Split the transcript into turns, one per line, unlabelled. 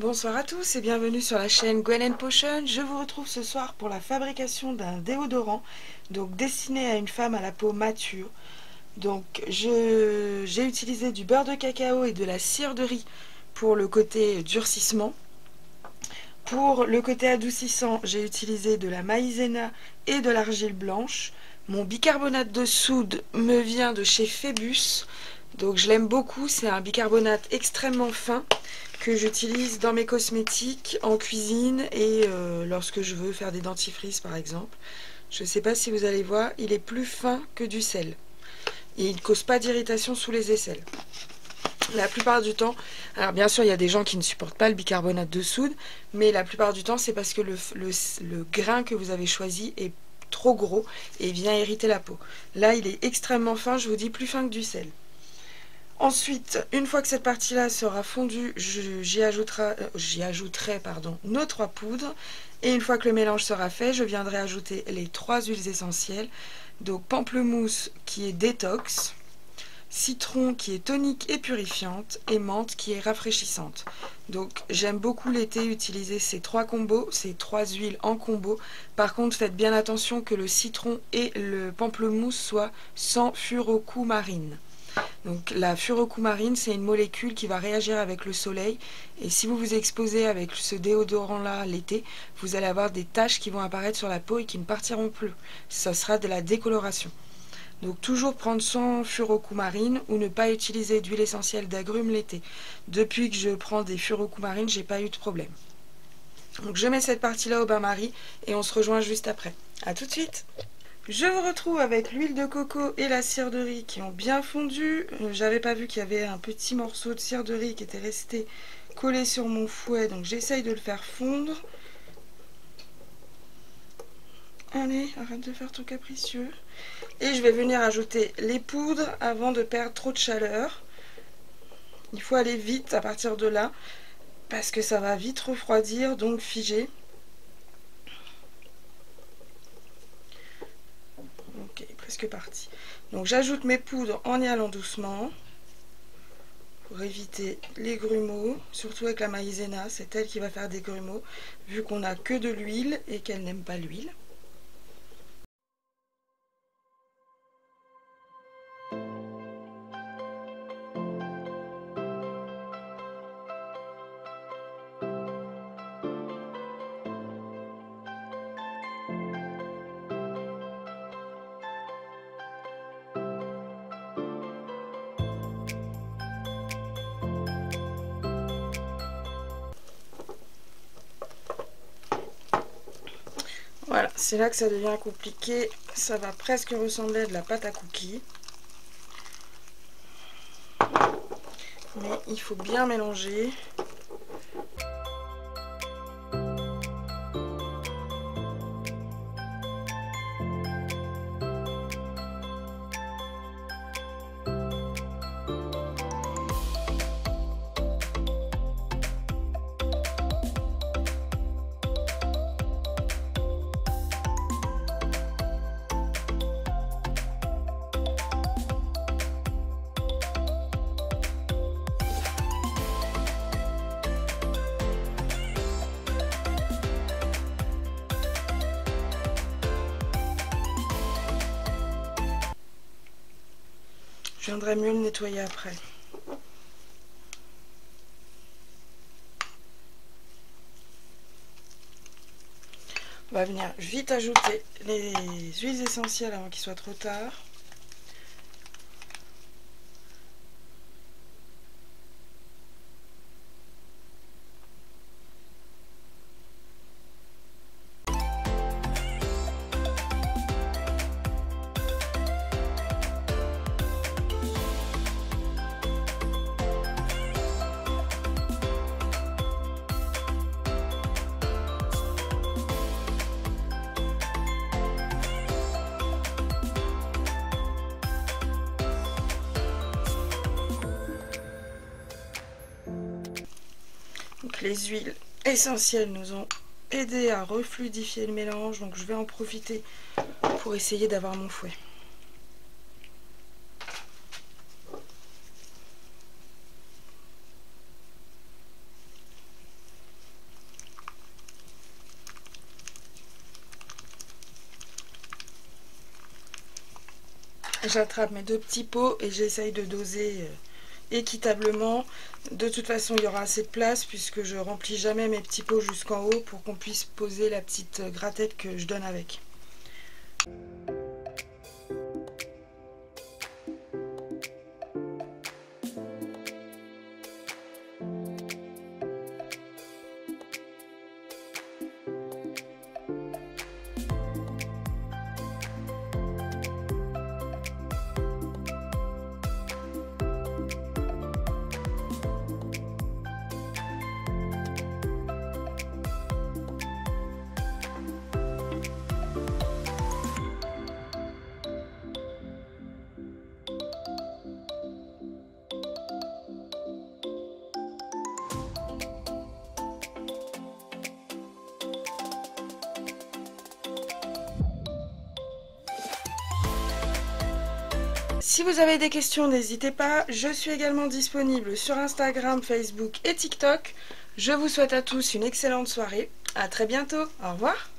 Bonsoir à tous et bienvenue sur la chaîne Gwen Potion. Je vous retrouve ce soir pour la fabrication d'un déodorant destiné à une femme à la peau mature. J'ai utilisé du beurre de cacao et de la cire de riz pour le côté durcissement. Pour le côté adoucissant, j'ai utilisé de la maïzena et de l'argile blanche. Mon bicarbonate de soude me vient de chez Phébus. Donc je l'aime beaucoup, c'est un bicarbonate extrêmement fin que j'utilise dans mes cosmétiques, en cuisine et lorsque je veux faire des dentifrices par exemple. Je ne sais pas si vous allez voir, il est plus fin que du sel. Et il ne cause pas d'irritation sous les aisselles. La plupart du temps, alors bien sûr il y a des gens qui ne supportent pas le bicarbonate de soude, mais la plupart du temps c'est parce que le grain que vous avez choisi est trop gros et vient irriter la peau. Là il est extrêmement fin, je vous dis plus fin que du sel. Ensuite, une fois que cette partie-là sera fondue, j'y ajouterai nos 3 poudres. Et une fois que le mélange sera fait, je viendrai ajouter les 3 huiles essentielles. Donc pamplemousse qui est détox, citron qui est tonique et purifiante, et menthe qui est rafraîchissante. Donc j'aime beaucoup l'été utiliser ces 3 combos, ces 3 huiles en combo. Par contre, faites bien attention que le citron et le pamplemousse soient sans furocoumarine. Donc la furocoumarine, c'est une molécule qui va réagir avec le soleil, et si vous vous exposez avec ce déodorant là l'été, vous allez avoir des taches qui vont apparaître sur la peau et qui ne partiront plus. Ça sera de la décoloration. Donc toujours prendre sans furocoumarine ou ne pas utiliser d'huile essentielle d'agrumes l'été. Depuis que je prends des furocoumarines, j'ai pas eu de problème. Donc je mets cette partie là au bain-marie et on se rejoint juste après. A tout de suite. Je vous retrouve avec l'huile de coco et la cire de riz qui ont bien fondu. J'avais pas vu qu'il y avait un petit morceau de cire de riz qui était resté collé sur mon fouet, donc j'essaye de le faire fondre. Allez, arrête de faire ton capricieux. Et je vais venir ajouter les poudres avant de perdre trop de chaleur. Il faut aller vite à partir de là, parce que ça va vite refroidir, donc figer. Ok, presque parti. Donc j'ajoute mes poudres en y allant doucement pour éviter les grumeaux, surtout avec la maïzena, c'est elle qui va faire des grumeaux vu qu'on n'a que de l'huile et qu'elle n'aime pas l'huile. Voilà, c'est là que ça devient compliqué. Ça va presque ressembler à de la pâte à cookies. Mais il faut bien mélanger. Je viendrai mieux le nettoyer après. On va venir vite ajouter les huiles essentielles avant qu'il soit trop tard. Donc les huiles essentielles nous ont aidé à refluidifier le mélange, donc je vais en profiter pour essayer d'avoir mon fouet. j'attrape mes 2 petits pots et j'essaye de doser équitablement. De toute façon, il y aura assez de place puisque je remplis jamais mes petits pots jusqu'en haut pour qu'on puisse poser la petite gratette que je donne avec. Si vous avez des questions, n'hésitez pas. Je suis également disponible sur Instagram, Facebook et TikTok. Je vous souhaite à tous une excellente soirée. À très bientôt. Au revoir.